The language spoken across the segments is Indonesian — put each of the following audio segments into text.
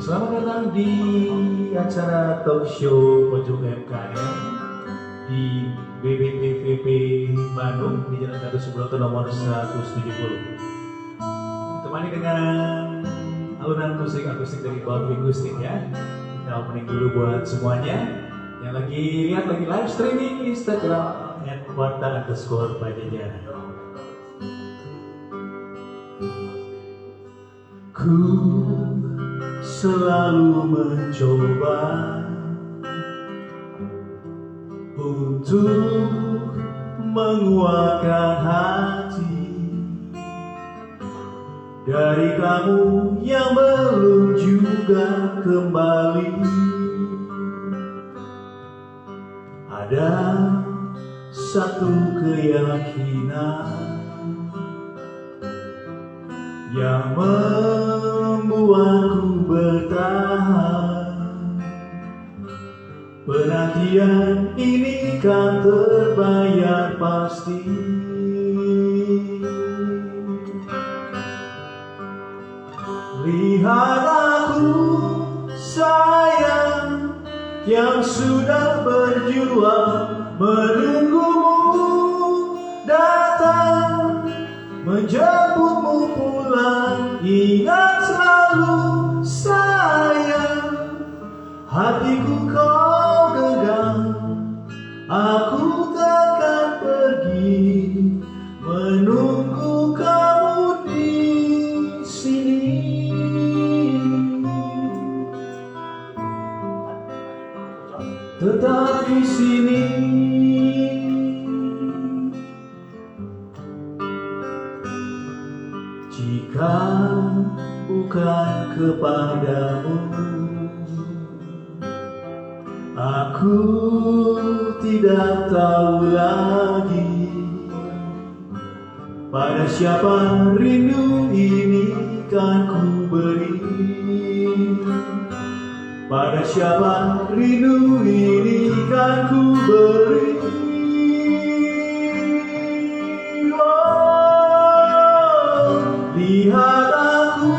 Selamat datang di acara talk show Pojok UMKM di BBTVP Bandung di Jalan Gatot Subroto nomor 170. Ditemani dengan alunan musik akustik dari Bald Linguistic ya. Kita opening dulu buat semuanya yang lagi lihat lagi live streaming Instagram @warta_pajajaran. Ku selalu mencoba untuk menguatkan hati dari kamu yang belum juga kembali. Ada satu keyakinan yang membuatku bertahan. Penantian ini kan terbayar pasti. Lihat aku sayang yang sudah berjuang menunggumu datang, menjemputmu pulang. Ingat selalu sayang, hatiku kau genggam. Aku takkan pergi, menunggu kamu di sini. Tetap di sini. Jika bukan kepadamu, aku tidak tahu lagi pada siapa rindu ini kan ku beri. Pada siapa rindu ini kan ku beri. Lihat aku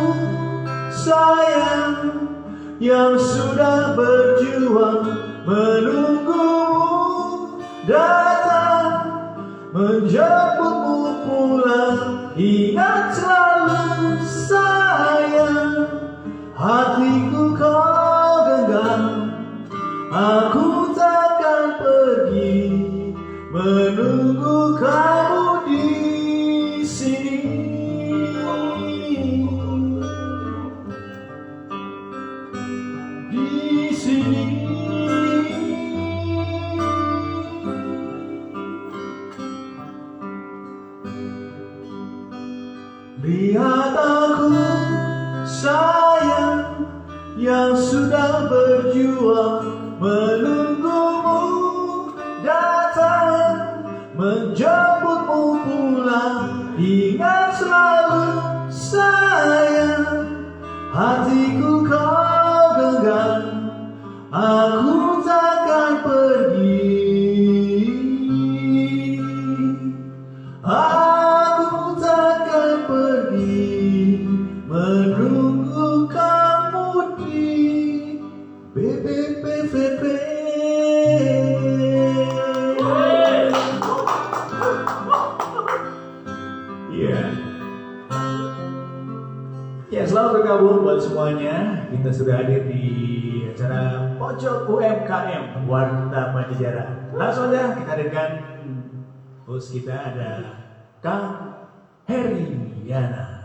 sayang yang sudah berjuang menunggumu datang, menjemputmu pulang. Ingat selalu sayang, hatiku kau genggam. Aku takkan pergi, menunggu kamu di sini. Di sini. Lihat aku sayang yang sudah berjuang menunggumu datang, menjemputmu pulang. Ingat selalu sayang, hatiku kau genggam. Aku takkan pergi, aku takkan pergi, menunggu kamu di BBPVP. Yeah. Ya, selamat bergabung buat semuanya. Kita sudah hadir di acara Pojok UMKM Warta Pajajaran. Langsung aja kita hadirkan host kita, ada Kang Heri Yana.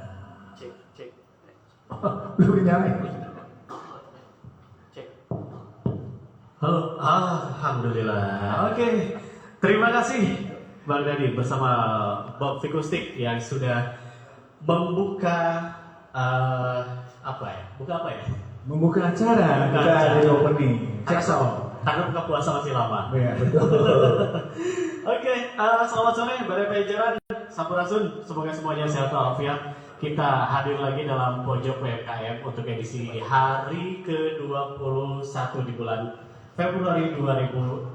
Cek. Belum nyalain. Cek. Halo, alhamdulillah. Oke, terima kasih Bang Dadi bersama Bob Fikustik yang sudah membuka Membuka acara. Kita ada di opening. Cek sound. Karena buka puasa masih lama. Iya, betul. Oke, selamat sore Badai Pajajaran, Sampurasun. Semoga semuanya sehat walafiat. Kita hadir lagi dalam Pojok UMKM untuk edisi hari ke-21 di bulan Februari 2024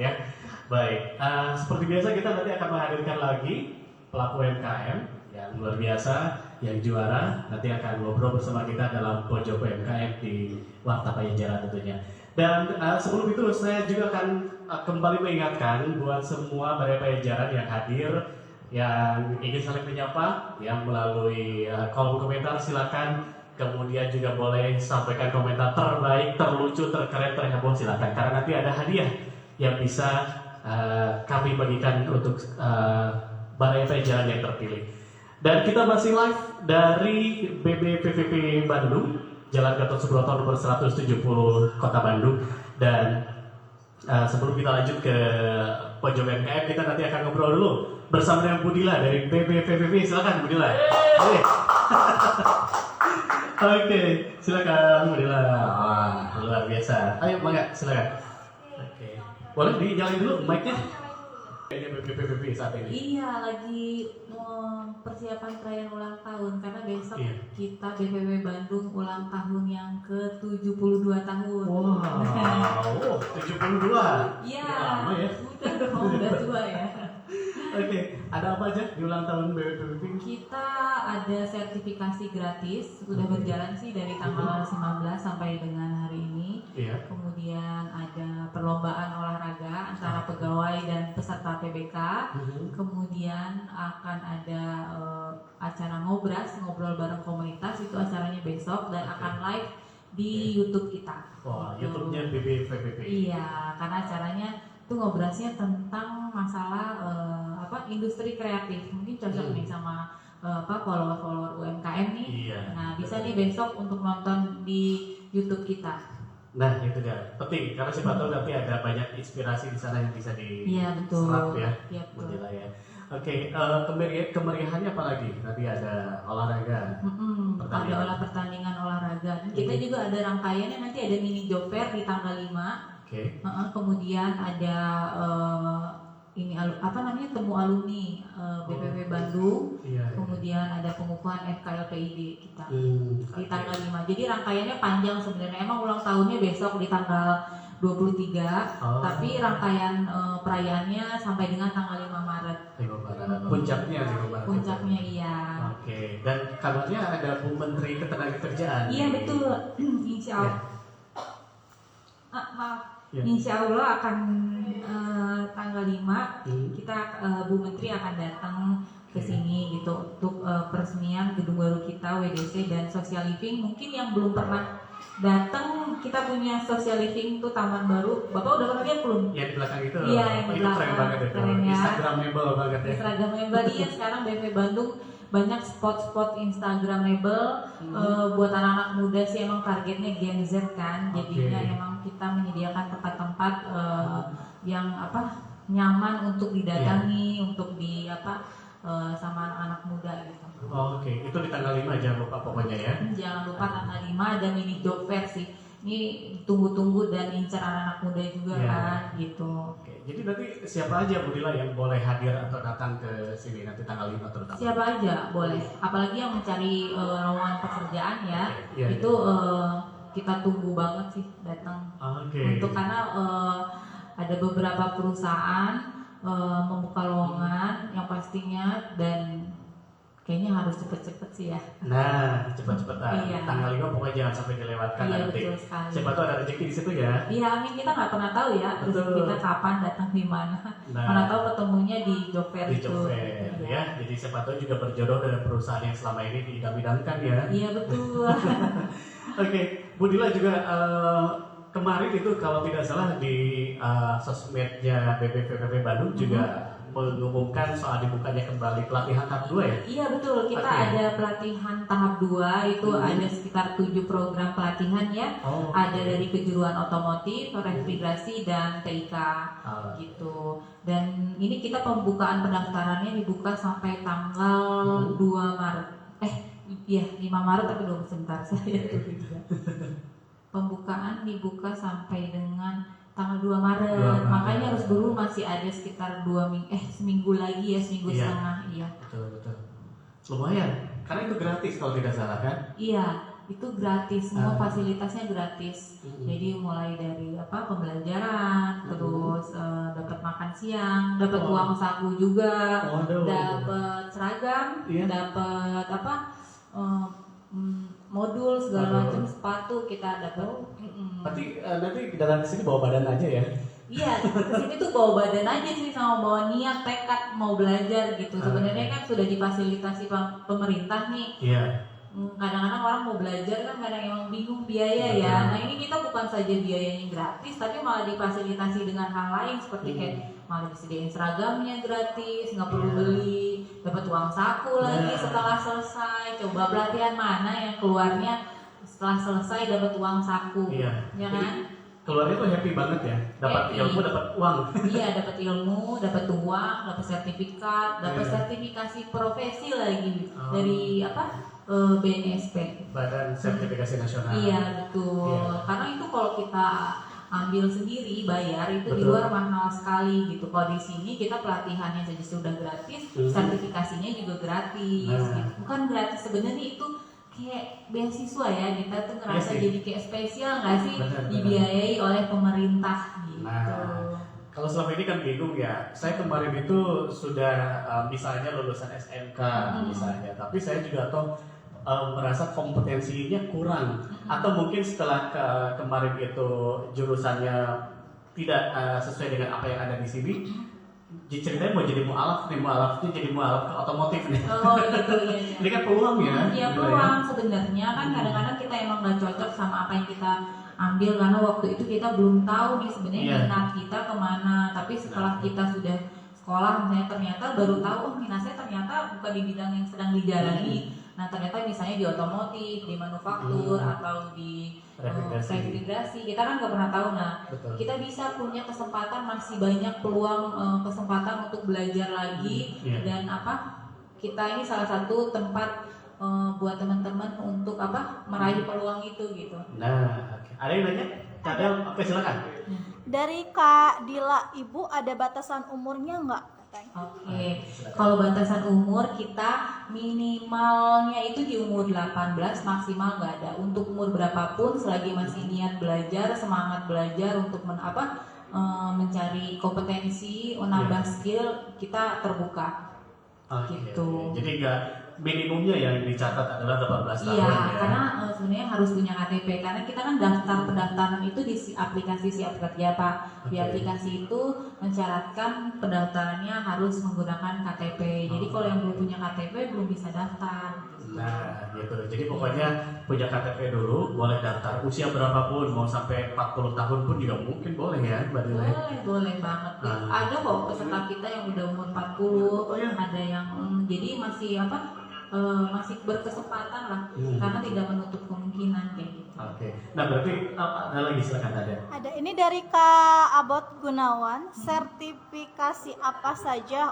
ya. Baik, seperti biasa kita nanti akan menghadirkan lagi pelaku UMKM yang luar biasa yang juara nanti akan ngobrol bersama kita dalam pojok UMKM di Warta Pajajaran tentunya. Dan sebelum itu saya juga akan kembali mengingatkan buat semua Balai Pajajaran yang hadir, yang ingin saling menyapa, yang melalui kolom komentar silakan. Kemudian juga boleh sampaikan komentar terbaik, terlucu, terkeren, terheboh silakan. Karena nanti ada hadiah yang bisa kami bagikan untuk Balai Pajajaran yang terpilih. Dan kita masih live dari BBPVP Bandung, Jalan Gatot Subroto nomor 170 Kota Bandung. Dan sebelum kita lanjut ke pojok UMKM, kita nanti akan ngobrol dulu bersama dengan Budila dari BBPVP. Silakan Budila. Oke, silakan Budila. Wah, luar biasa. Ayo Mangga, silakan. Oke. Boleh dinyalain dulu mic-nya? Kayaknya BBPVP saat ini. Iya, lagi mau persiapan perayaan ulang tahun karena besok Iya. kita BPW Bandung ulang tahun yang ke-72 tahun. Wow, 72. Iya, Lama ya. udah tua ya. Oke, ada apa aja di ulang tahun BBPVP? Kita ada sertifikasi gratis, sudah berjalan sih dari tanggal 19 sampai dengan hari ini. Iya. Kemudian ada perlombaan olahraga antara pegawai dan peserta PBK. Kemudian akan ada acara ngobras, ngobrol bareng komunitas, itu acaranya besok dan akan live di YouTube kita. Wah, Gitu. YouTube-nya BBPVP. Iya, karena acaranya itu ngobrasnya tentang masalah industri kreatif. Mungkin cocok nih sama follower-follower UMKM nih. Iya. Nah, bisa nih besok untuk nonton di YouTube kita. Nah, itu dia. Penting karena siapa tahu nanti ada banyak inspirasi di sana yang bisa Iya, betul. diserap ya. Iya, betul. Budila ya. Oke, kemeriahannya apa lagi? Nanti ada olahraga. Ada Pertandingan. pertandingan olahraga. Dan kita juga ada rangkaiannya, nanti ada mini job fair di tanggal 5. Oke. Kemudian ada temu alumni BPW Bandung. Iya. Kemudian ada pengukuhan FKLPID kita di Oke. tanggal 5. Jadi rangkaiannya panjang sebenarnya. Emang ulang tahunnya besok di tanggal 23, Oh. tapi rangkaian perayaannya sampai dengan tanggal 5 Maret. Puncaknya 5 Maret. Puncaknya iya. Oke. Dan kabarnya ada Bu Menteri Ketenagakerjaan. Iya betul. Insya Allah. Maaf. Ya. Insya Allah akan tanggal 5 Hmm. kita Bu Menteri akan datang ke sini gitu untuk peresmian gedung baru kita WDC dan social living. Mungkin yang belum pernah datang, kita punya social living itu taman baru. Bapak udah pernah lihat belum? Yang di belakang itu. Iya, yang di itu belakang. keren banget itu. Keren ya. Instagramable banget ya. Instagramable ya, sekarang BP Bandung banyak spot-spot Instagramable. Buat anak-anak muda sih emang targetnya Gen Z kan, jadinya Oke. emang kita menyediakan tempat-tempat yang nyaman untuk didatangi, untuk sama anak-anak muda gitu. Oke, itu di tanggal 5 jangan lupa pokoknya ya. Jangan lupa tanggal 5 ada mini job fair sih. Ini tunggu-tunggu dan incar anak-anak muda juga Iya. kan gitu. Oke, jadi nanti siapa aja Budila yang boleh hadir atau datang ke sini nanti tanggal 5 terutama? Siapa aja boleh, apalagi yang mencari lowongan pekerjaan ya, Iya, itu kita tunggu banget sih datang. Oke. Untuk karena ada beberapa perusahaan membuka lowongan yang pastinya dan kayaknya harus cepet-cepet sih ya. Nah, cepat-cepatan. Iya. Tanggal 5 pokoknya jangan sampai dilewatkan Iya nanti. betul sekali. Siapa tahu ada rezeki di situ ya. Iya amin, kita nggak pernah tahu ya Betul. kita kapan datang di mana. Nah, Mana tahu ketemunya di job fair di itu. job fair ya. Jadi siapa tahu juga berjodoh dengan perusahaan yang selama ini diidam-idamkan ya. Iya betul. Oke, Budila juga kemarin itu kalau tidak salah di sosmednya BPPP Bandung juga mengumumkan soal dibukanya kembali pelatihan tahap 2 ya. Iya betul, kita Oke. ada pelatihan tahap 2 itu ada sekitar 7 program pelatihan ya. Oh, Ada dari kejuruan otomotif, refrigerasi dan TIK gitu. Dan ini kita pembukaan pendaftarannya dibuka sampai tanggal 2 Maret. Iya 5 Maret tapi belum sebentar saya tuh juga. Pembukaan dibuka sampai dengan tanggal 2 Maret. 2 Maret. Makanya harus dulu masih ada sekitar seminggu lagi ya, seminggu Iya. setengah. Iya. betul. Lumayan, karena itu gratis kalau tidak salah kan. Iya, itu gratis, semua Ah. fasilitasnya gratis. Jadi mulai dari pembelajaran, terus dapat makan siang, dapat Oh. uang saku juga, Waduh. dapat seragam, Iya. dapat modul segala Modul. macam, sepatu kita dapat. Berarti nanti datang ke sini bawa badan aja ya? Iya, kesini tuh bawa badan aja sih, sama bawa niat, tekad mau belajar gitu. Sebenarnya kan sudah difasilitasi pemerintah nih. Iya. Kadang-kadang orang mau belajar kan kadang emang bingung biaya ya. Nah ini kita bukan saja biayanya gratis, tapi malah difasilitasi dengan hal lain seperti kayak malah disediain seragamnya gratis, nggak perlu beli, dapat uang saku lagi setelah selesai. Coba pelatihan mana yang keluarnya setelah selesai dapat uang saku, Iya. ya kan? Keluarnya tuh happy banget ya, dapat Happy. ilmu, dapat uang. Iya, dapat ilmu, dapat uang, dapat sertifikat, dapat Iya. sertifikasi profesi lagi Oh. dari BNSP. Badan Sertifikasi Nasional. Iya betul. Iya. Karena itu kalau kita ambil sendiri bayar itu di Betul. luar mahal sekali gitu. Kalau di sini kita pelatihannya saja sudah gratis, sertifikasinya juga gratis. Nah. Gitu. Bukan gratis sebenarnya itu kayak beasiswa ya, kita tuh ngerasa Iya sih. jadi kayak spesial nggak sih, Benar. dibiayai oleh pemerintah gitu. Nah. Kalau selama ini kan bingung ya, saya kemarin itu sudah misalnya lulusan SMK misalnya, tapi saya juga merasa kompetensinya kurang, atau mungkin setelah kemarin itu jurusannya tidak sesuai dengan apa yang ada di sini, ceritanya mau jadi mualafnya jadi mualaf ke otomotif nih. Oh gitu ya. Ini kan peluang ya. Iya gitu peluang sebenarnya kan kadang-kadang kita emang nggak cocok sama apa yang kita ambil karena waktu itu kita belum tahu nih sebenarnya Iya. minat kita kemana. Tapi setelah kita sudah sekolah misalnya ternyata baru tahu minat saya ternyata bukan di bidang yang sedang dijalani. Nah ternyata misalnya di otomotif, di manufaktur atau di refrigerasi kita kan nggak pernah tahu. Nah Betul. kita bisa punya kesempatan, masih banyak peluang kesempatan untuk belajar lagi. Iya. Dan kita ini salah satu tempat buat teman-teman untuk meraih peluang itu gitu. Nah, oke. Ada yang nanya? Ada, oke silakan. Dari Kak Dila, Ibu ada batasan umurnya nggak? Oke, kalau batasan umur kita minimalnya itu di umur 18, maksimal nggak ada. Untuk umur berapapun, selagi masih niat belajar, semangat belajar untuk mencari kompetensi, menambah skill, kita terbuka. Oke, Gitu. Jadi nggak minimumnya yang dicatat adalah 18 tahun Iya, ya. karena sebenarnya harus punya KTP. Karena kita kan daftar pendaftaran itu di aplikasi Siap Kerja Pak. Di Oke. aplikasi itu mensyaratkan pendaftarannya harus menggunakan KTP. Jadi kalau yang belum punya KTP belum bisa daftar. Nah, gitu. Jadi pokoknya punya KTP dulu, boleh daftar usia berapapun, mau sampai 40 tahun pun juga mungkin boleh ya, Mbak Dila. Boleh banget. Ada kok peserta kita yang udah umur 40, ada yang jadi masih masih berkesempatan lah, karena tidak menutup kemungkinan kayak gitu. Oke. Nah, berarti ada lagi silakan ada. Ada ini dari Kak Abot Gunawan, sertifikasi apa saja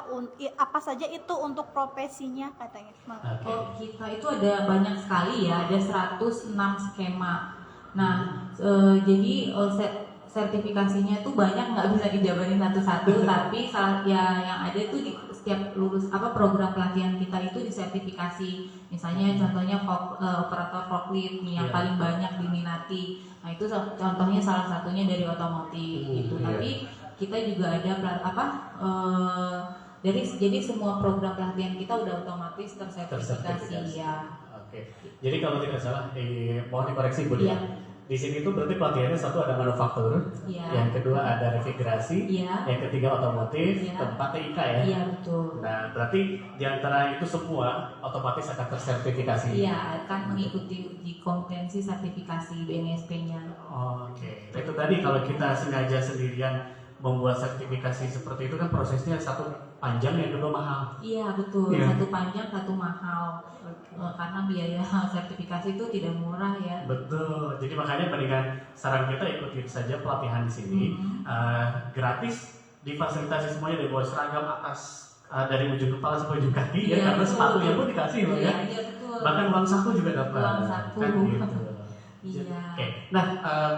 itu untuk profesinya katanya. Oke. Oh, kita itu ada banyak sekali ya, ada 106 skema. Nah, jadi sertifikasinya tuh banyak, nggak bisa dijabarin satu-satu, tapi yang ada tuh di setiap lulus program pelatihan kita itu disertifikasi. Misalnya contohnya operator forklift nih yang paling banyak diminati. Nah, itu contohnya salah satunya dari otomotif gitu. Tapi kita juga ada jadi semua program pelatihan kita udah otomatis tersertifikasi ya. Oke. Jadi kalau tidak salah, mohon dikoreksi Bu Dila. Iya. Di sini tuh berarti pelatihannya satu ada manufaktur, Iya. yang kedua ada refrigerasi, Iya. yang ketiga otomotif, Iya. keempat TIK ya. Iya betul. Nah, berarti di antara itu semua otomatis akan tersertifikasi. Iya, akan mengikuti uji kompetensi sertifikasi BNSP-nya. Oke. Itu tadi kalau kita sengaja sendirian membuat sertifikasi seperti itu kan prosesnya satu panjang, yang kedua mahal. Iya betul, Iya. satu panjang satu mahal. Karena biaya sertifikasi itu tidak murah ya. Betul. Jadi makanya mendingan saran kita ikutin saja pelatihan di sini. Gratis, difasilitasi semuanya dari bawah seragam atas dari ujung kepala sampai ujung kaki ya, Iya, karena betul. sepatunya pun dikasih loh ya. Iya betul. Bahkan uang saku juga dapat. Uang saku. Kan gitu. Iya. Oke. Nah,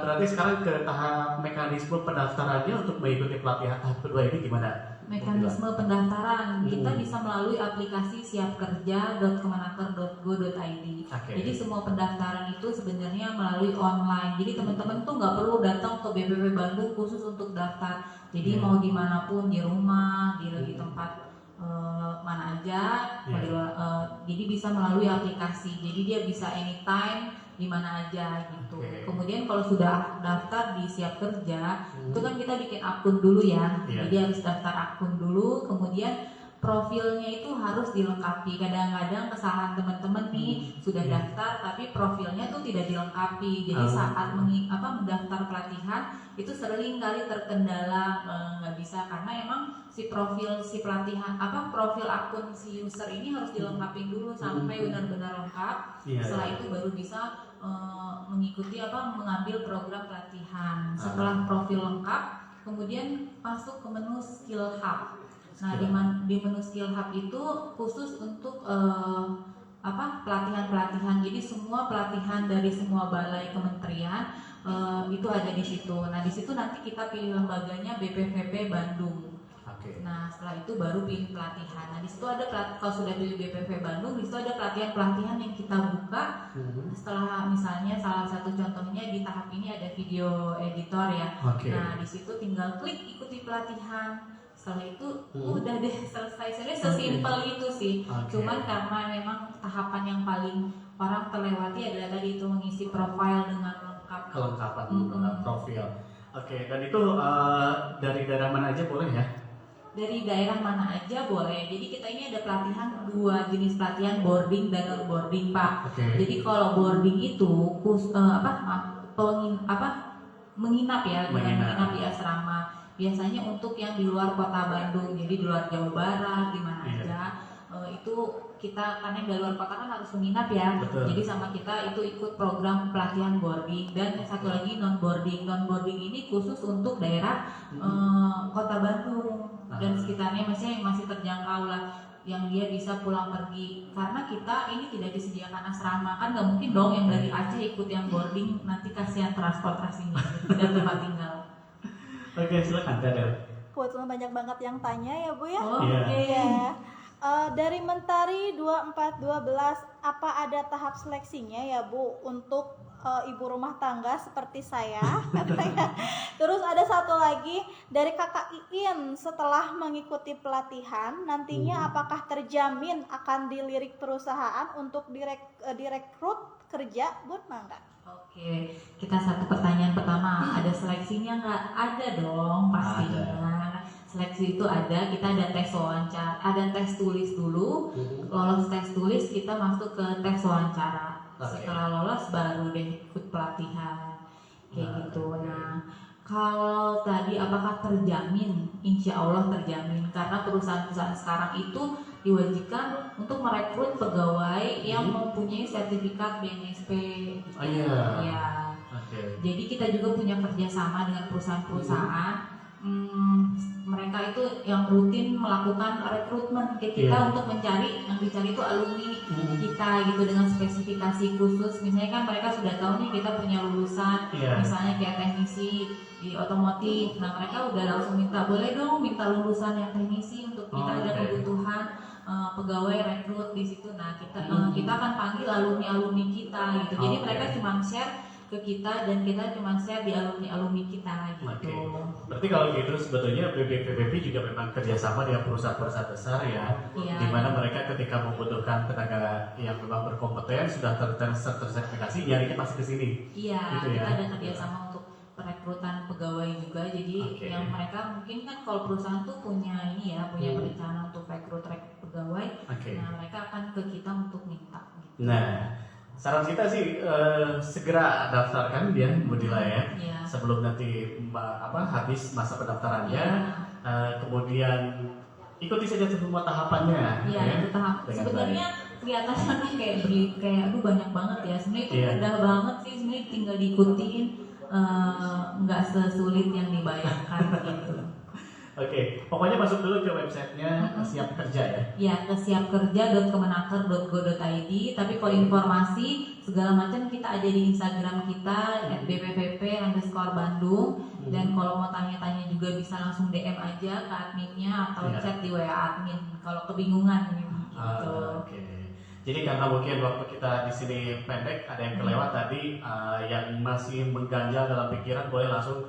berarti sekarang ke tahap mekanisme pendaftarannya untuk mengikuti pelatihan tahap kedua ini gimana? Mekanisme pendaftaran kita bisa melalui aplikasi siapkerja.kemenaker.go.id. Oke. Jadi semua pendaftaran itu sebenarnya melalui online. Jadi teman-teman tuh nggak perlu datang ke BPP Bandung khusus untuk daftar. Jadi mau dimanapun, di rumah, di tempat mana aja, Iya. jadi bisa melalui aplikasi. Jadi dia bisa anytime di mana aja gitu. Oke. Kemudian kalau sudah daftar di Siap Kerja, itu kan kita bikin akun dulu ya. Iya. Jadi harus daftar akun dulu, kemudian profilnya itu harus dilengkapi. Kadang-kadang kesalahan teman-teman nih sudah Iya. daftar tapi profilnya tuh tidak dilengkapi. Jadi saat mendaftar pelatihan itu sering kali terkendala, nggak bisa karena emang si pelatihan profil akun si user ini harus dilengkapi dulu sampai benar-benar lengkap. Iya. Setelah itu baru bisa mengikuti mengambil program pelatihan. Setelah profil lengkap, kemudian masuk ke menu Skill Hub. Nah, di menu Skill Hub itu khusus untuk pelatihan-pelatihan. Jadi semua pelatihan dari semua balai kementerian itu ada di situ. Nah, di situ nanti kita pilih lembaganya BPVP Bandung. Oke. Nah, setelah itu baru pilih pelatihan. Nah, di situ ada kalau sudah pilih BPV Bandung, di situ ada pelatihan-pelatihan yang kita buka. Setelah misalnya salah satu contohnya di tahap ini ada video editor ya. Oke. Nah, di situ tinggal klik ikuti pelatihan. Setelah itu udah deh selesai. Sebenarnya sesimpel itu sih. Oke. Cuman karena memang tahapan yang paling orang terlewati adalah tadi itu mengisi profil dengan lengkap. Kelengkapan profil. Oke, dan itu dari daerah mana aja boleh ya? Dari daerah mana aja boleh. Jadi kita ini ada pelatihan, 2 jenis pelatihan, boarding dan non boarding, Pak. Oke. Jadi kalau boarding itu menginap ya, dengan menginap di asrama. Biasanya untuk yang di luar kota Bandung, jadi di luar Jawa Barat, di mana Iya. aja. Itu kita karena yang di luar kota kan harus menginap ya. Betul. Jadi sama kita itu ikut program pelatihan boarding. Dan satu lagi non boarding. Non boarding ini khusus untuk daerah kota Bandung dan sekitarnya, masih terjangkau lah, yang dia bisa pulang pergi. Karena kita ini tidak disediakan asrama, kan nggak mungkin dong yang dari Aceh ikut yang boarding, nanti kasihan transportasinya tidak tempat tinggal. Oke, silakan Dadel. Kebetulan banyak banget yang tanya ya Bu ya. Oh, Iya. oke. Iya. Dari Mentari 2412, apa ada tahap seleksinya ya Bu untuk ibu rumah tangga seperti saya? Katanya. Terus ada satu lagi dari Kakak Iin, setelah mengikuti pelatihan nantinya apakah terjamin akan dilirik perusahaan untuk direkrut kerja Bu Mangga? Oke, kita satu pertanyaan pertama, ada seleksinya nggak? Ada dong, pastinya. Seleksi itu ada, kita ada tes wawancara, ada tes tulis dulu. Lolos tes tulis, kita masuk ke tes wawancara. Setelah lolos baru deh ikut pelatihan, kayak gitu. Nah, kalau tadi apakah terjamin? Insya Allah terjamin, karena perusahaan-perusahaan sekarang itu diwajibkan untuk merekrut pegawai yang mempunyai sertifikat BNSP. Oh iya. Ya. Oke. Jadi kita juga punya kerjasama dengan perusahaan-perusahaan. Mereka itu yang rutin melakukan rekrutmen ke kita untuk mencari, yang dicari itu alumni kita gitu dengan spesifikasi khusus. Misalnya kan mereka sudah tahu nih kita punya lulusan, misalnya kayak teknisi di otomotif. Nah mereka udah langsung minta, boleh dong minta lulusan yang teknisi untuk kita ada kebutuhan pegawai rekrut di situ. Nah kita akan panggil alumni kita gitu. Jadi mereka cuma share ke kita dan kita cuma share di alumni kita gitu. Oke. Berarti kalau gitu sebetulnya BPPB juga memang kerjasama dengan perusahaan-perusahaan besar ya, Iya. di mana mereka ketika membutuhkan tenaga yang memang berkompeten sudah tersertifikasi, nyarinya pasti ke sini. Iya, Gitu kita ya. ada kerjasama untuk perekrutan pegawai juga. Jadi yang mereka mungkin kan kalau perusahaan tuh punya ini ya, punya perencana untuk rekrut pegawai. Oke. Nah mereka akan ke kita untuk minta. Gitu. Nah, saran kita sih segera daftarkan dia Budila ya, Iya. sebelum nanti habis masa pendaftarannya. Kemudian ikuti saja semua tahapannya. Iya, ya, itu tahap. dengan Sebenarnya kelihatannya kayak aduh banyak banget ya. Sebenarnya itu mudah banget sih. Sebenarnya tinggal diikutiin, nggak sesulit yang dibayangkan gitu. Oke, pokoknya masuk dulu ke websitenya Siap Kerja ya. Ya, ke siapkerja.kemenaker.go.id. Tapi kalau informasi segala macam kita ada di Instagram kita @bpvp_Bandung. Dan kalau mau tanya-tanya juga bisa langsung DM aja ke adminnya atau chat di WA admin kalau kebingungan gitu. Oke. Jadi karena mungkin waktu kita di sini pendek, ada yang kelewat tadi, yang masih mengganjal dalam pikiran boleh langsung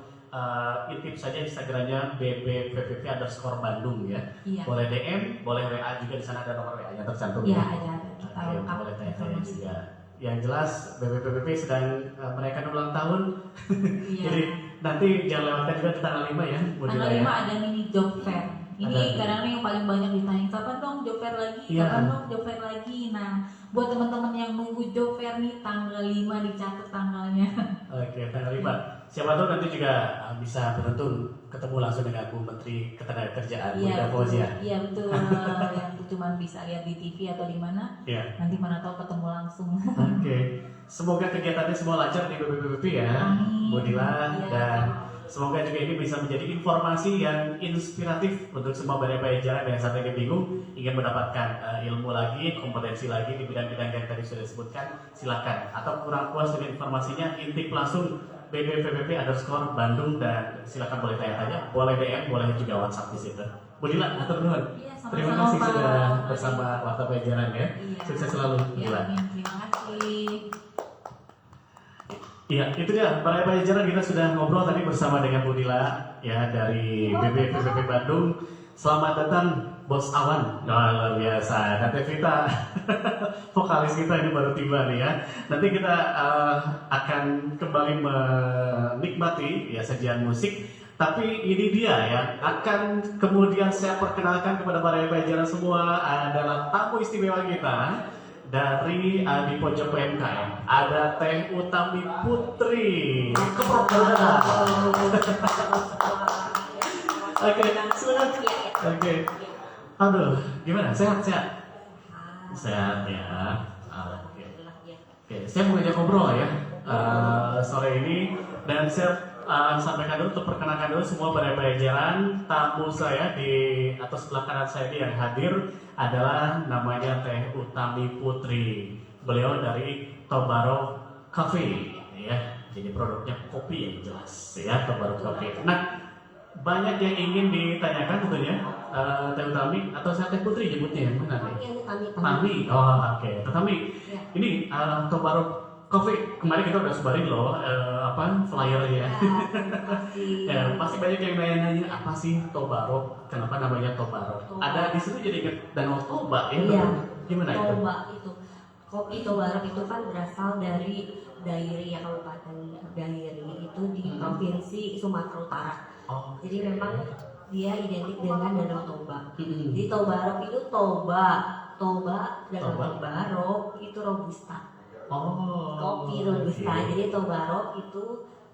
intip saja Instagramnya bbvvp_Bandung ya. Iya. Boleh DM, boleh WA juga, di sana ada nomor WA yang tercantum. Iya, ya. ada. Kita Oke, lengkap boleh tanya-tanya informasi. juga. Yang jelas BBPPP sedang merayakan ulang tahun. Iya. Jadi nanti jangan lewatkan juga di tanggal 5 ya. Bu Tanggal Dila, 5 ada mini job fair. Ini Ada. kadang-kadang yang paling banyak ditanya, kapan dong job fair lagi? Iya. Kapan dong job fair lagi? Nah, buat teman-teman yang nunggu job fair nih, tanggal 5 dicatat tanggalnya. Oke, tanggal 5. Siapa tahu nanti juga bisa beruntung ketemu langsung dengan Bu Menteri Ketenagakerjaan, Bu Ida Fauzia. Iya betul. Yang cuma bisa lihat di TV atau di mana. Iya. Nanti mana tahu ketemu langsung. Oke. Semoga kegiatannya semua lancar di BBPP ya, Amin. Bu Dila, Iya. dan semoga juga ini bisa menjadi informasi yang inspiratif untuk semua Bapak Jaran yang saat ini bingung ingin mendapatkan ilmu lagi, kompetensi lagi di bidang-bidang yang tadi sudah disebutkan, silakan. Atau kurang puas dengan informasinya, intip langsung bbvvp_Bandung dan silakan boleh tanya-tanya, boleh DM, boleh juga WhatsApp di situ. Bu Dila, atur nuhun. Iya, sama-sama, Terima kasih Pak. sudah bersama Warta Pajajaran ya. Iya. Sukses selalu, Bu Iya, Dila. amin. Terima kasih. Iya, itu dia para pajajaran, kita sudah ngobrol tadi bersama dengan Bu Dila ya dari BBPPP Bandung. Selamat datang Bos Awan. Nah, luar biasa. Dan Tevita vokalis kita ini baru tiba nih ya. Nanti kita akan kembali menikmati ya sajian musik. Tapi ini dia ya, akan kemudian saya perkenalkan kepada para pajajaran semua adalah tamu istimewa kita dari di pojok UMKM. Ada Teh Utami Putri. Keprok Oke, silakan. Oke. Aduh, gimana? Sehat? Sehat ya. Oke. Oke, saya mau ngajak ngobrol ya sore ini, dan saya sampaikan dulu untuk perkenalkan dulu semua para pajajaran. Tamu saya di atau sebelah kanan saya ini yang hadir adalah namanya Teh Utami Putri. Beliau dari Tobaro Cafe ya. Jadi produknya kopi yang jelas ya, Tobaro Cafe. Nah, banyak yang ingin ditanyakan tentunya Teh Utami atau saya Teh Putri nyebutnya yang mana nih? Tami. Oh, oke. Teh Tami. Ini Tobaro Coffee, kemarin kita udah sebarin loh flyernya. Ya, pasti banyak yang nanya-nanya apa sih Tobaro? Kenapa namanya Tobaro? Ada di situ jadi inget Danau Toba ya? Iya. Gimana itu? Toba itu. Kopi Tobaro itu kan berasal dari Dairi ya, Kabupaten Dairi itu di Provinsi Sumatera Utara. Oh, Jadi memang dia identik dengan Danau Toba. mm-mm. Di Tobaro itu Toba dan Toba. Tobaro itu robusta. Oh, Kopi robusta. oke. Jadi Tobaro itu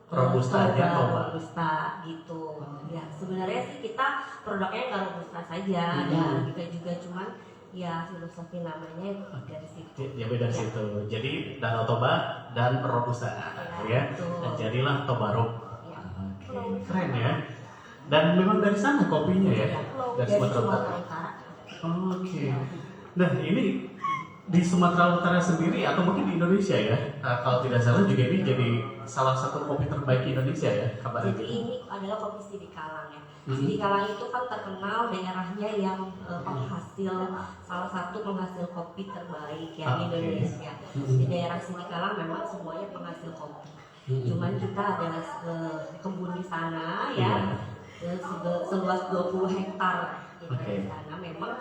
Robustanya Toba. robusta gitu. Ya sebenarnya sih kita produknya nggak robusta saja, dan kita juga cuman ya filosofi namanya dari situ. Ya beda situ. Jadi Danau Toba dan Robusta ya. betul. Dan jadilah Tobaro. Ya. Oke, keren ya. Dan memang dari sana kopinya ya, dari Sumatera Utara. Utara. Oke. Nah ini di Sumatera Utara sendiri atau mungkin di Indonesia ya, kalau tidak salah juga ini jadi salah satu kopi terbaik di Indonesia ya kabarnya. Jadi ini adalah kopi Sidikalang ya. Mhm. Sidikalang itu kan terkenal daerahnya yang penghasil, salah satu penghasil kopi terbaik ya di Oke. Indonesia. Mhm. Di daerah Sidikalang memang semuanya penghasil kopi. Cuman kita ada kebun di sana ya, seluas 20 hektar gitu Oke. di sana. Memang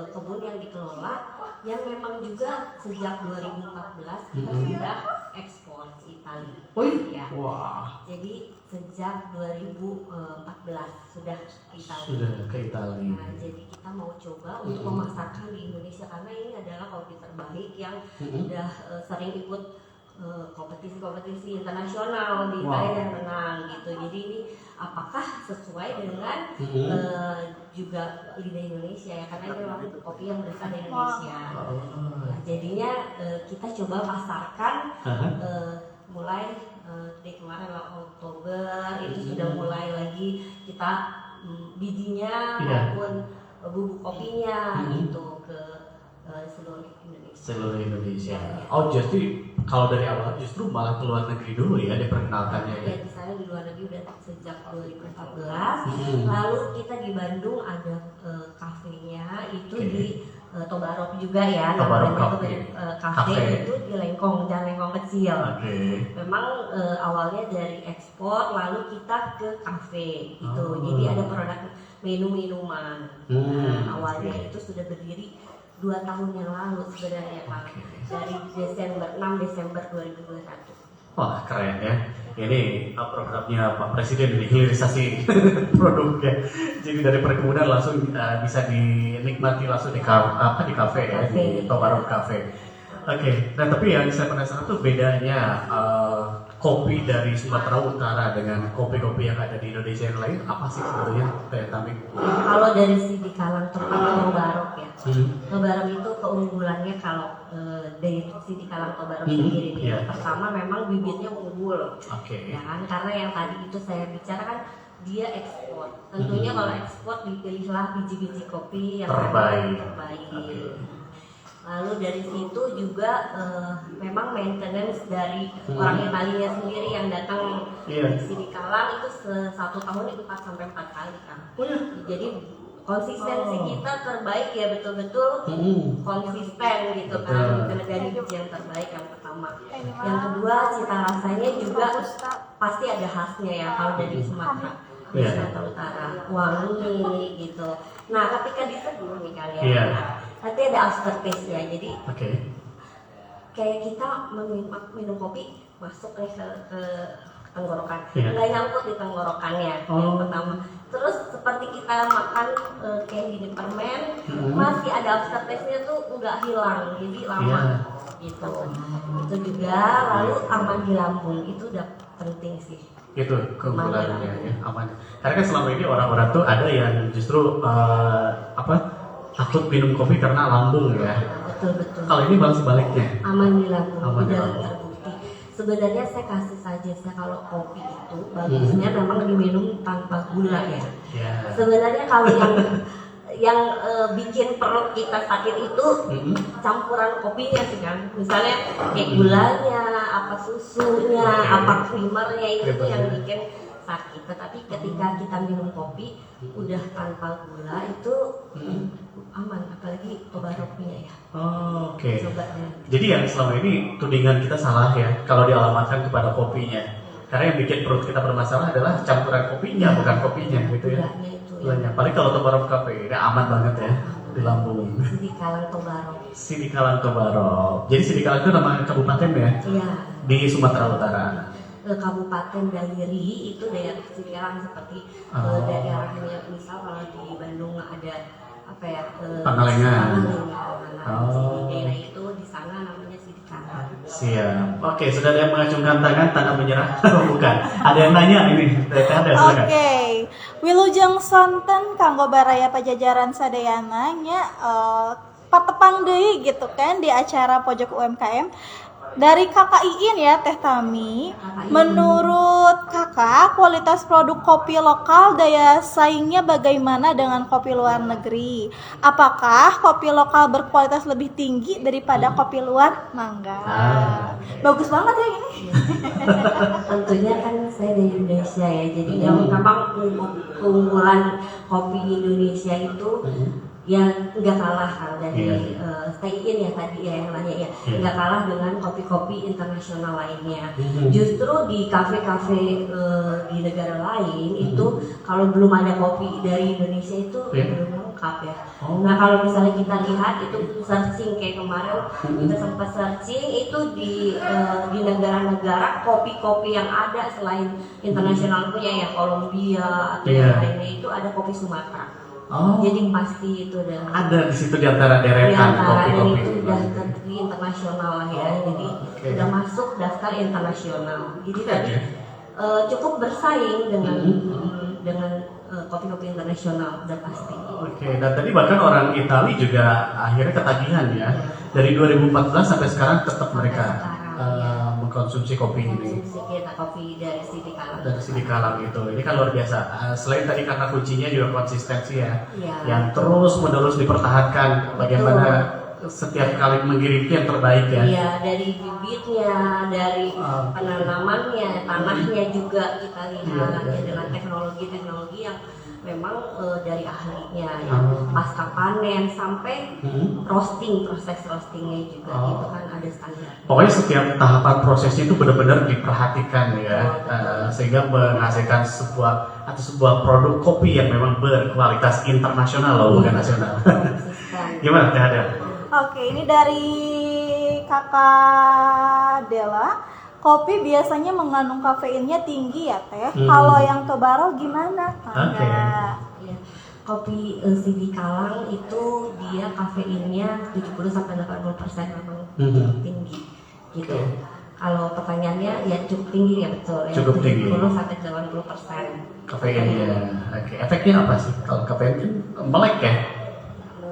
kebun yang dikelola yang memang juga sejak 2014 kita sudah ekspor ke Italia. Oh iya? Ya. Wah, Jadi sejak 2014 sudah ke Italia. sudah ke Italia. Nah, jadi kita mau coba untuk memasarkan di Indonesia karena ini adalah kopi terbaik yang udah sering ikut kompetisi-kompetisi internasional di Wow. Italia dan menang gitu. Jadi ini apakah sesuai dengan juga lidah Indonesia ya, karena ini memang kopi yang berasal dari Indonesia. Oh. Nah, jadinya kita coba pasarkan Aha. mulai dari kemarin lah Oktober itu sudah mulai lagi kita bijinya Iya. maupun bubuk kopinya Mhm. gitu ke seluruh Indonesia. Seluruh Indonesia. Iya. Oh jadi kalau dari awal justru malah ke luar negeri dulu ya diperkenalkannya ya. Ya di sana di luar negeri udah sejak 2014. Mhm. Lalu kita di Bandung ada kafenya itu Oke. di Tobarok juga ya, Tobarok namanya Cafe. kafe Cafe. itu di Lengkong dan Lengkong kecil. Oke. Memang awalnya dari ekspor, lalu kita ke kafe gitu. Oh. Jadi ada produk minuman. Nah, awalnya itu sudah berdiri 2 tahun yang lalu sebenarnya Pak. Oke. Dari 6 Desember 2021. Wah, keren ya. Ini programnya Pak Presiden ini, hilirisasi produknya. Jadi dari perkebunan langsung bisa dinikmati langsung di di kafe ya, di Tobarok Cafe. Oke, nah tapi yang saya penasaran tuh bedanya kopi dari Sumatera Utara dengan kopi-kopi yang ada di Indonesia yang lain apa sih sebenarnya, Teh Tami? Kalau dari sisi Kalang terutama Tobarok ya, Tobarok itu keunggulannya kalau dari sisi Kalang Tobarok sendiri nih, Iya. pertama memang bibitnya unggul, Oke. ya kan? Karena yang tadi itu saya bicara kan dia ekspor. Tentunya kalau ekspor dipilihlah biji-biji kopi yang Terbaik. memang terbaik. Oke. Lalu dari situ juga memang maintenance dari orang Italinya sendiri yang datang Iya. di sini Kalang itu 1 tahun itu 4 sampai 4 kali kan. Oh ya. Jadi konsistensi kita terbaik ya, betul-betul konsisten gitu kan. Dari biji yang terbaik yang pertama. Yang kedua cita rasanya juga pasti ada khasnya ya kalau dari Sumatera. Iya. Sumatera Utara, wangi gitu. Nah, ketika diseduh nih kalian, Iya. nanti ada aftertaste ya. Jadi Oke. kayak kita minum kopi masuk nih ke tenggorokan, Iya. nggak nyangkut di tenggorokannya yang Oh. pertama. Terus seperti kita makan candy di permen, masih ada aftertaste-nya tuh nggak hilang, jadi lama gitu. Itu juga, lalu aman di lambung itu udah penting sih. Itu keunggulannya ya, aman. Karena kan selama ini orang-orang tuh ada yang justru takut minum kopi karena lambung ya. Betul-betul. Kalau ini malah sebaliknya. Aman di lambung, Aman di udah lambung. terbukti. Sebenarnya saya kasih saja kalau kopi itu bagusnya memang diminum tanpa gula ya. Ya. Sebenarnya kalau yang bikin perut kita sakit itu campuran kopinya sih kan. Misalnya kayak gulanya, apa susunya, apa creamernya itu tuh yang bikin sakit. Tetapi ketika kita minum kopi udah tanpa gula itu aman, apalagi Tobaroknya ya. Oh, oke. Coba deh. Jadi yang selama ini tudingan kita salah ya kalau dialamatkan kepada kopinya. Karena yang bikin perut kita bermasalah adalah campuran kopinya, bukan kopinya gitu ya. Gulanya itu ya. Gulanya. Paling kalau Tobarok Cafe ini aman banget ya di lambung. Di Kalang Tobarok. Sidikalang Tobarok. Jadi Sidikalang itu nama kabupaten ya Iya. di Sumatera Utara. Kabupaten Dairi itu daerah Sidikalang seperti daerahnya misal kalau di Bandung ada apa ya Pangalengan. Pangalengan. Di daerah itu di sana namanya Sidikalang. Siap. Oke, sudah ada yang mengacungkan tangan tanda menyerah? Bukan. Ada yang nanya ini. Ada silakan. Oke, Wilujeng sonten kanggo baraya pajajaran sadayana nya patepang deui gitu kan di acara pojok UMKM. Dari Kakak Iin ya Teh Tami, menurut Kakak kualitas produk kopi lokal daya saingnya bagaimana dengan kopi luar negeri? Apakah kopi lokal berkualitas lebih tinggi daripada kopi luar? Mangga. Bagus banget ya ini. Tentunya kan saya dari Indonesia ya, jadi yang memang keunggulan kopi Indonesia itu yang nggak kalah kan dari stay in ya tadi ya yang nanya ya, nggak kalah dengan kopi-kopi internasional lainnya. Justru di kafe-kafe di negara lain itu kalau belum ada kopi dari Indonesia itu belum lengkap ya. Nah kalau misalnya kita lihat itu searching kayak kemarin kita sempat searching itu di negara-negara kopi-kopi yang ada selain internasional punya ya Kolombia atau yang lainnya itu ada kopi Sumatera. Jadi pasti itu ada di situ di antara deretan kopi-kopi itu udah terbukti internasional lah ya. Jadi udah masuk daftar internasional. Jadi tadi cukup bersaing dengan kopi-kopi internasional udah pasti. Oke, dan tadi bahkan orang Italia juga akhirnya ketagihan ya. Dari 2014 sampai sekarang tetap mereka mengkonsumsi kopi ini. Konsumsi kita kopi dari Sidikalang. Dari Sidikalang itu, ini kan luar biasa. Selain tadi kata kuncinya juga konsistensi ya, Iya. yang terus menerus dipertahankan. Bagaimana setiap kali mengirim itu yang terbaik ya. Iya, dari bibitnya, dari penanamannya, tanahnya juga kita lihat ya, dengan teknologi yang memang dari ahlinya ya. Pasca panen sampai roasting, proses roastingnya juga itu kan ada standar. Pokoknya setiap tahapan prosesnya itu benar-benar diperhatikan ya, sehingga menghasilkan sebuah produk kopi yang memang berkualitas internasional loh, bukan nasional. Gimana Teh Adel? Oke, ini dari Kakak Dela. Kopi biasanya mengandung kafeinnya tinggi ya Teh. Kalau yang Tobaro gimana? Oke. Ya, kopi Sidikalang itu dia kafeinnya 70-80% memang tinggi gitu. Kalau pertanyaannya ya cukup tinggi ya betul ya. Cukup tinggi. 70-80%. Kafeinnya. Oke. Efeknya apa sih? Kalau kafein kan melek ya?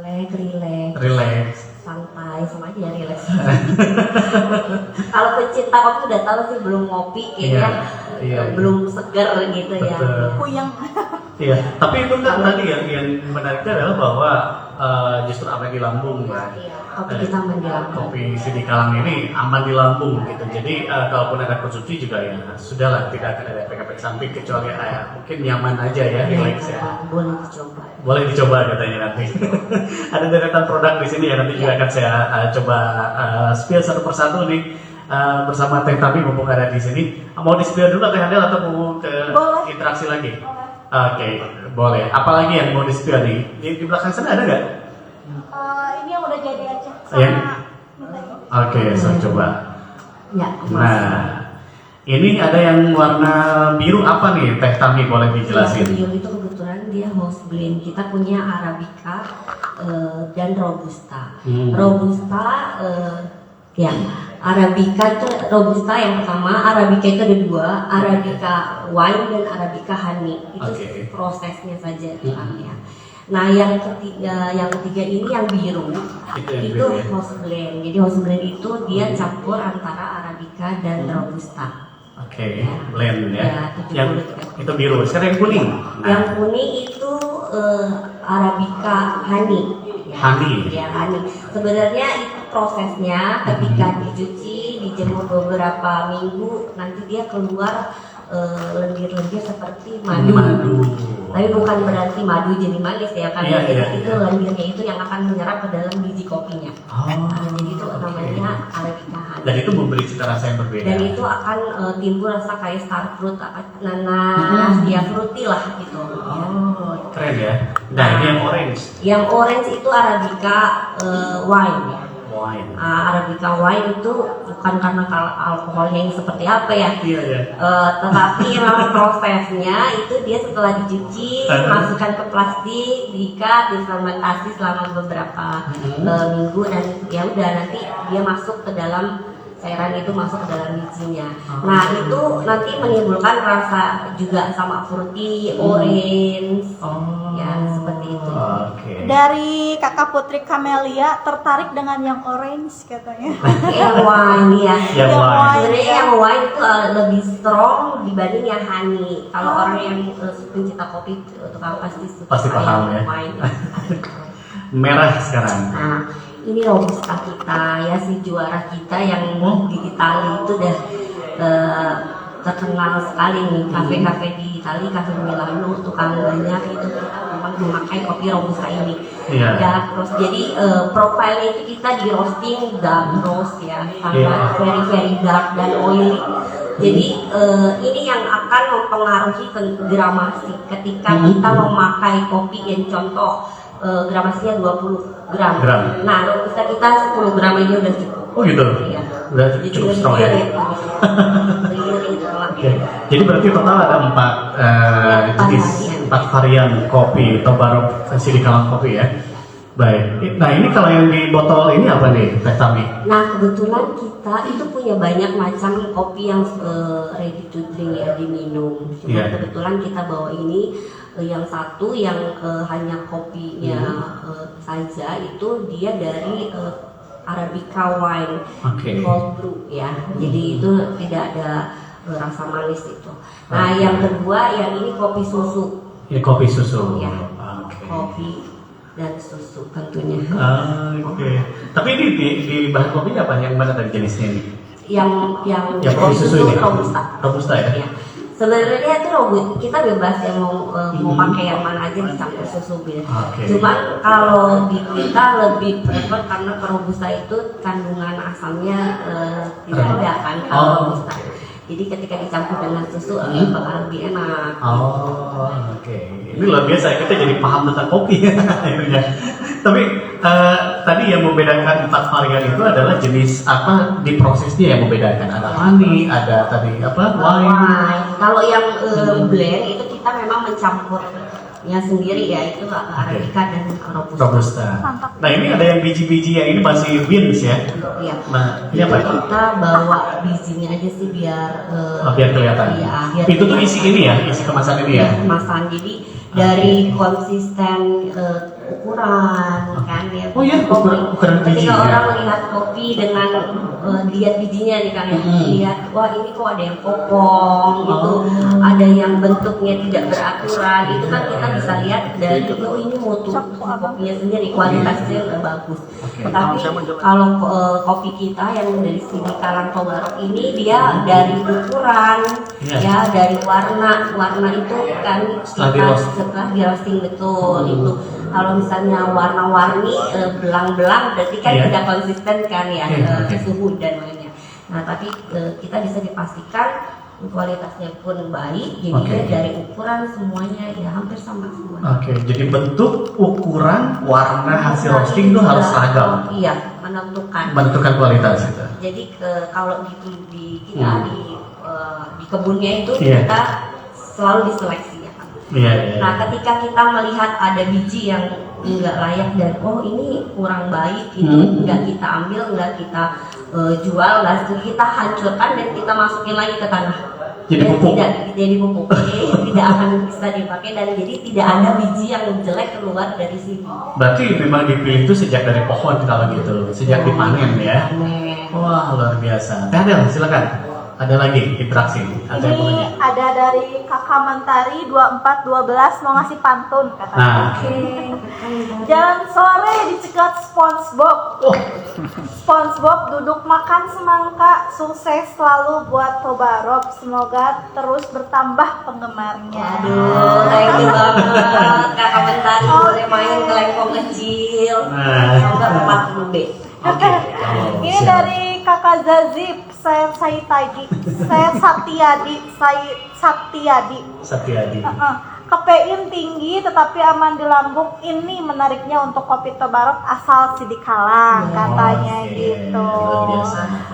Melek, Relax. santai, sama aja ya relax. Kalau pecinta kopi udah tahu sih belum ngopi kayaknya belum seger gitu ya. Puyeng. Iya, tapi itu kan tadi yang menariknya adalah bahwa justru aman di lambung ya. Iya, kopi kita aman di lambung. Kopi Sidikalang ini aman di lambung gitu. Jadi kalaupun ada konsumsi juga ya sudahlah, tidak akan ada efek-efek samping kecuali mungkin nyaman aja ya, relax ya. Boleh dicoba. Boleh dicoba katanya nanti. Ada deretan produk di sini ya, nanti juga akan saya coba spill satu persatu nih bersama Teh Tami mumpung ada di sini. Mau di spill dulu Teh Adel atau mau ke interaksi lagi? Oke, boleh. Apalagi yang mau di spill nih? Di belakang sana ada nggak? Ini yang udah jadi aja. Ya. Oke, saya coba. Ya, Nah, ini ada yang warna biru apa nih Teh Tami, boleh dijelasin? Biru itu kebetulan dia house blend. Kita punya Arabica dan Robusta. Robusta ya, Arabica itu Robusta yang pertama, Arabica itu ada dua, Arabica wine dan Arabica honey. Itu prosesnya saja ya. Nah, yang ketiga ini yang biru itu house blend. Jadi house blend itu dia campur antara Arabica dan Robusta. Oke, blend ya. Yang itu biru. Sekarang yang kuning. Nah. Yang kuning itu Arabica honey. Honey. Ya, honey. Sebenarnya itu prosesnya ketika dicuci, dijemur beberapa minggu, nanti dia keluar lendir-lendir seperti madu. Tapi bukan berarti madu jadi manis ya, karena itu lendirnya itu yang akan menyerap ke dalam biji kopinya. Jadi itu namanya Arabica honey. Dan itu memberi cita rasa yang berbeda. Dan itu akan timbul rasa kayak starfruit, nanas, ya fruity lah gitu. Keren ya. Nah, ini yang orange. Yang orange itu Arabica wine ya. Wine. Arabica wine itu bukan karena alkoholnya yang seperti apa ya. Tetapi memang prosesnya itu dia setelah dicuci, masukkan ke plastik, diikat, difermentasi selama beberapa minggu, dan ya udah nanti dia masuk ke dalam cairan, itu masuk ke dalam bijinya. Nah, itu nanti menimbulkan rasa juga sama fruity, orange, ya seperti itu. Dari Kakak Putri Kamelia tertarik dengan yang orange katanya. Yang wine ya. Yang wine. Sebenarnya yang wine itu lebih strong dibanding yang honey. Kalau orang yang pencinta kopi itu pasti suka Pasti paham ya. Wine. Merah sekarang. Nah, ini Robusta kita ya, si juara kita yang di Italia itu udah terkenal sekali nih, kafe-kafe di Italia, kafe Milano, tukang banyak itu memang memakai kopi Robusta ini. Ya, terus jadi profilnya itu kita di roasting dark roast ya, karena very dark dan oily. Jadi ini yang akan mempengaruhi ke gramasi ketika kita memakai kopi yang contoh gramasinya 20 gram. Nah, Robusta kita 10 gram aja udah cukup. Oh gitu? Iya. Udah cukup strong ya? Jadi berarti total ada 4 jenis, 4 varian kopi Tobaro Sidikalang kopi ya? Baik. Nah, ini kalau yang di botol ini apa nih, Teh Tami? Nah, kebetulan kita itu punya banyak macam kopi yang ready to drink ya, diminum. Cuma kebetulan kita bawa ini yang satu yang hanya kopinya saja, itu dia dari Arabica wine, cold brew ya. Jadi itu tidak ada rasa manis itu. Nah, yang kedua yang ini kopi susu. Ya, kopi susu. Ya. Kopi dan susu tentunya. Oke. Tapi ini di bahan kopinya apa? Yang mana tadi jenisnya ini? Yang kopi susu ini? robusta. Robusta ya? Iya. Sebenarnya itu kita bebas ya mau pakai yang mana aja dicampur susu gitu. Oke. Cuman kalau di kita lebih prefer karena robusta itu kandungan asamnya tidak ada kan kalau robusta. Jadi ketika dicampur dengan susu bakal lebih enak. Oke. Ini luar biasa, kita jadi paham tentang kopi akhirnya. Tapi tadi yang membedakan 4 varian itu adalah jenis apa di prosesnya yang membedakan. Ada honey, ada tadi apa wine. Kalau yang blend itu kita memang mencampurnya sendiri ya, itu arabica dan robusta. Nah ini ada yang biji-biji yang ini masih beans ya. Iya. Nah ini apa itu? Kita bawa bijinya aja sih biar Biar kelihatan. Iya, biar itu tuh isi ini ya, isi kemasan ini ya. Kemasan, jadi dari konsisten ukuran kan ya. Oh iya, ukuran biji. Ketika orang melihat kopi dengan lihat bijinya nih kan ya, lihat wah ini kok ada yang kopong gitu, ada yang bentuknya tidak beraturan, itu kan kita bisa lihat dari oh ini mutu kopinya sendiri, kualitasnya udah bagus. Tapi kalau kopi kita yang dari sini Karang Tobarok ini dia dari ukuran ya, dari warna itu kan setelah di roasting betul itu. Kalau misalnya warna-warni belang-belang berarti kan tidak konsisten kan ya suhu dan lainnya. Nah tapi kita bisa dipastikan kualitasnya pun baik, jadi dari ukuran semuanya ya hampir sama semua. Jadi bentuk, ukuran, warna hasil roasting itu harus seragam. Iya, menentukan Kualitas itu. Jadi kalau di kita di kebunnya itu kita selalu diseleksi ya. Nah ketika kita melihat ada biji yang nggak layak dan oh ini kurang baik, ini nggak kita ambil, nggak kita jual, langsung kita hancurkan dan kita masukin lagi ke tanah. Jadi pupuk. Jadi pupuk. Jadi tidak akan bisa dipakai dan jadi tidak ada biji yang jelek keluar dari sini. Berarti memang dipilih itu sejak dari pohon kalau gitu, sejak dipanen ya. Wah luar biasa. Adel silakan. Ada lagi interaksi. Ini ada dari Kakak Mentari 2412 mau ngasih pantun katanya. Jalan sore dicegat SpongeBob. SpongeBob duduk makan semangka, sukses selalu buat Tobarok, semoga terus bertambah penggemarnya. Aduh, thank you banget Kakak Mentari, boleh main ke Lengkong kecil. Semoga 40B. Ini dari Kakak Zazib, saya Satyadi. Kafein tinggi tetapi aman di lambung. Ini menariknya untuk kopi Tobarok asal Sidikalang katanya gitu.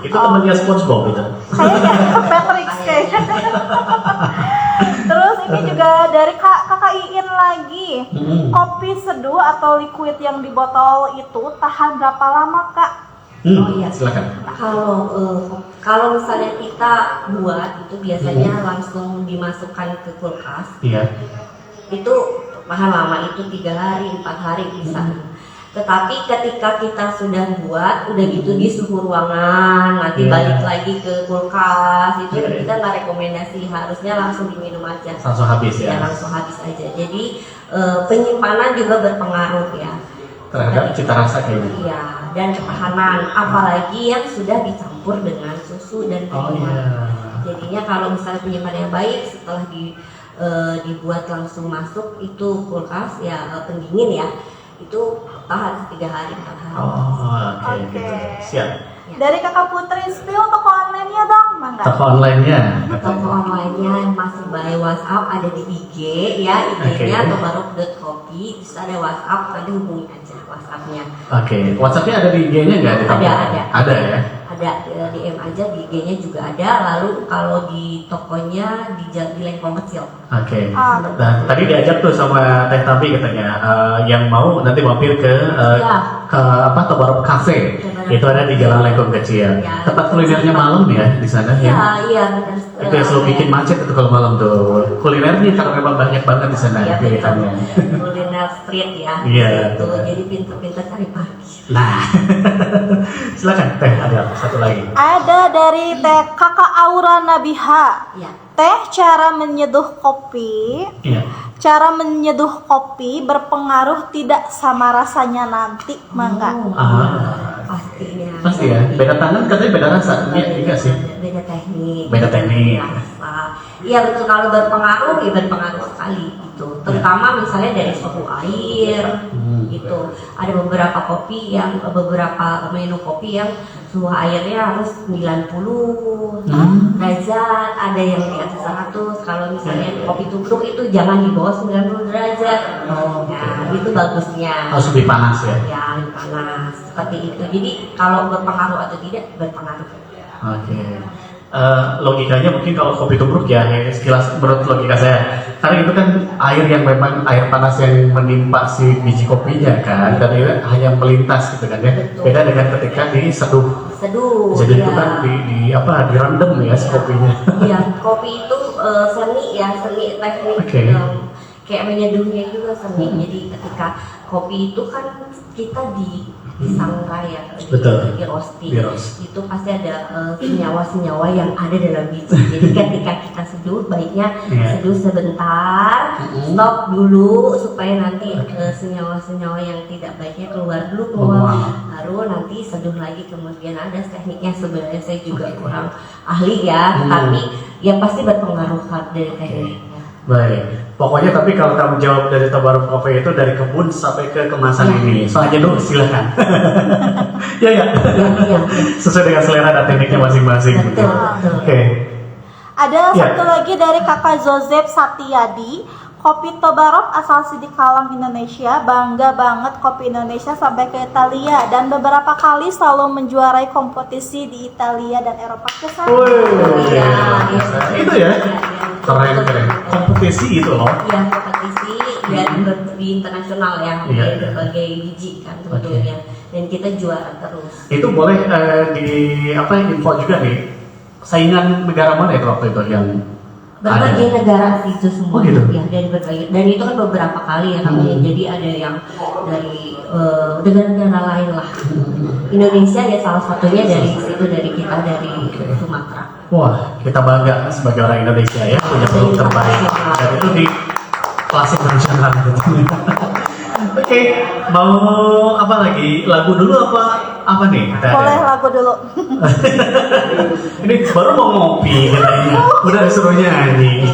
Itu temannya SpongeBob itu. Kayaknya Patrick kayaknya. Terus ini juga dari Kakak Iin lagi. Kopi seduh atau liquid yang di botol itu tahan berapa lama Kak? Silakan. Kalau misalnya kita buat itu biasanya langsung dimasukkan ke kulkas. Itu tahan lama, itu 3 hari, 4 hari bisa. Tetapi ketika kita sudah buat, udah gitu di suhu ruangan, nanti balik lagi ke kulkas, itu kita nggak rekomendasi, harusnya langsung diminum aja. Langsung habis ya? Langsung habis aja. Jadi penyimpanan juga berpengaruh ya. Terhadap cita rasa kayaknya. Iya, dan ketahanan, apalagi yang sudah dicampur dengan susu dan minuman. Jadinya kalau misalnya penyimpanannya baik, setelah dibuat langsung masuk itu kulkas ya pendingin ya, itu tahan 3 hari 4 hari. Oke. Siap. Dari Kakak Putri, spill toko online-nya dong, Mangga. Toko online-nya. Toko online-nya masih by WhatsApp, ada di IG ya, IG-nya tobarok.coffee, terus ada WhatsApp, nanti hubungi aja WhatsApp-nya. WhatsApp-nya ada di IG-nya nggak? Ada ya? Ada, DM aja di IG-nya juga ada. Lalu kalau di tokonya di Lengkong kecil. Nah, tadi diajak tuh sama Teh Tabi katanya yang mau nanti mampir ke Tobarok Cafe. Itu ada di Jalan Lengkong kecil. Tempat kulinernya malam ya di sana ya. Iya, benar. Itu yang selalu bikin macet itu kalau malam tuh. Kulinernya karena memang banyak banget di sana pilihannya. Kuliner street ya. Iya. Jadi pintar-pintar cari parkir. Nah, silakan Teh, ada satu lagi. Ada dari Teh Kakak Aura Nabiha. Teh, cara menyeduh kopi. Iya. Cara menyeduh kopi berpengaruh tidak sama rasanya nanti, Mangga. Pastinya. Pasti ya. Beda tangan katanya beda rasa. Iya, enggak sih. Beda teknik. Beda teknik. Rasa. Iya betul, kalau berpengaruh ya berpengaruh sekali gitu. Terutama misalnya dari suhu air gitu. Ada beberapa kopi yang beberapa menu kopi yang suhu airnya harus 90 derajat, ada yang di atas 100. Kalau misalnya kopi tubruk itu jangan di bawah 90 derajat. Nah, itu bagusnya. Harus lebih panas ya. Ya, lebih panas seperti itu. Jadi kalau berpengaruh atau tidak berpengaruh. Oke. Logikanya mungkin kalau kopi tubruk ya sekilas menurut logika saya, karena itu kan air yang memang air panas yang menimpa si biji kopinya kan, dan itu hanya melintas gitu kan ya. Beda dengan ketika diseduh. Jadi itu kan direndam ya si kopinya. Iya, kopi itu seni teknik. Kayak menyeduhnya juga seni. Jadi ketika kopi itu kan kita disangrai ya, Betul. di roasting. Di-roast. Itu pasti ada senyawa-senyawa yang ada dalam biji. Jadi ketika kita seduh, baiknya seduh sebentar, stop dulu supaya nanti senyawa-senyawa yang tidak baiknya keluar. Baru nanti seduh lagi. Kemudian ada tekniknya, sebenarnya saya juga kurang ahli ya, tapi ya pasti berpengaruh dari tekniknya. Baik, pokoknya tapi kalau kamu jawab dari Tabaruk Coffee itu dari kebun sampai ke kemasan ini, soalnya dulu silakan. Ya nggak? Ya. Sesuai dengan selera dan tekniknya masing-masing. Betul. Oke. Ada satu lagi dari Kakak Joseph Satyadi. Kopi Tobarok asal Sidikalang, Indonesia. Bangga banget kopi Indonesia sampai ke Italia dan beberapa kali selalu menjuarai kompetisi di Italia dan Eropa. Itu ya. Keren. Kompetisi itu loh. Iya, kompetisi dan di internasional ya, dari berbagai biji kan tentunya. Dan kita juara terus. Itu boleh info juga nih. Saingan negara mana itu waktu itu yang berbagai negara itu semua, gitu? Ya, dari berbagai, dan itu kan beberapa kali ya namanya. Jadi ada yang dari negara lain lah. Indonesia ya salah satunya dari situ, dari kita, dari Sumatera. Wah, kita bangga sebagai orang Indonesia ya, punya produk terbaik. Dan itu di klasik nasional. Oke, mau apa lagi? Lagu dulu apa nih? Boleh lagu dulu. Ini baru mau ngopi katanya, udah disuruh nyanyi.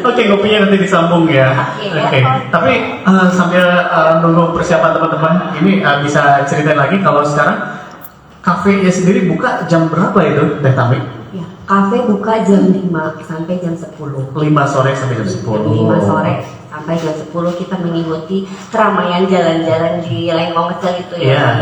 Oke, ngopinya nanti disambung ya. Oke. Tapi sambil nunggu persiapan teman-teman, ini bisa ceritain lagi kalau sekarang kafenya sendiri buka jam berapa itu, Teh Tami? Ya, kafe buka jam 5 sampai jam 10. 5 sore sampai jam 10. 5 sore sampai jam 10 kita mengikuti keramaian jalan-jalan di Lengkong Kecil itu ya.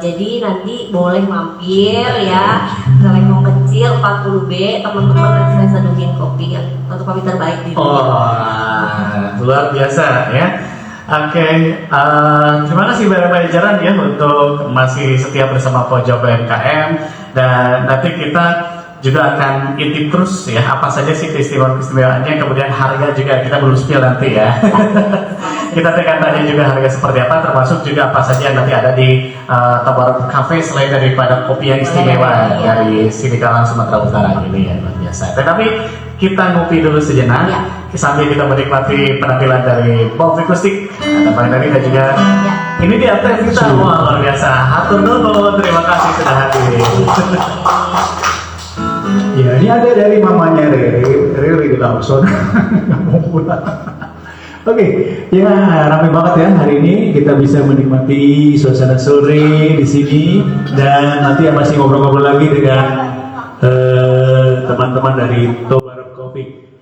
Jadi nanti boleh mampir ya ke Lengkong Kecil 40B, teman-teman nanti saya seduhin kopi yang untuk kopi terbaik di dunia. Luar biasa ya. Oke, terima kasih Bapak Jaran ya untuk masih setia bersama Pojok UMKM, dan nanti kita juga akan intip terus ya apa saja sih keistimewaan-keistimewaannya, kemudian harga juga kita belum spill nanti ya. Kita akan tanya juga harga seperti apa, termasuk juga apa saja yang nanti ada di Tabaruk Cafe selain daripada kopi yang istimewa dari Sidikalang Sumatera Utara ini ya, luar biasa. Tetapi kita ngopi dulu sejenak sambil kita menikmati penampilan dari Bob Fikustik, ada Bang Dani dan juga ini dia Teh Vita. Wah, luar biasa. Hatur nuhun, terima kasih sudah hadir. Ya, ini ada dari mamanya Riri Lawson. Mau pulang. Oke, ya ramai banget ya hari ini, kita bisa menikmati suasana sore di sini, dan nanti masih ngobrol-ngobrol lagi dengan teman-teman dari Tabaruk Coffee.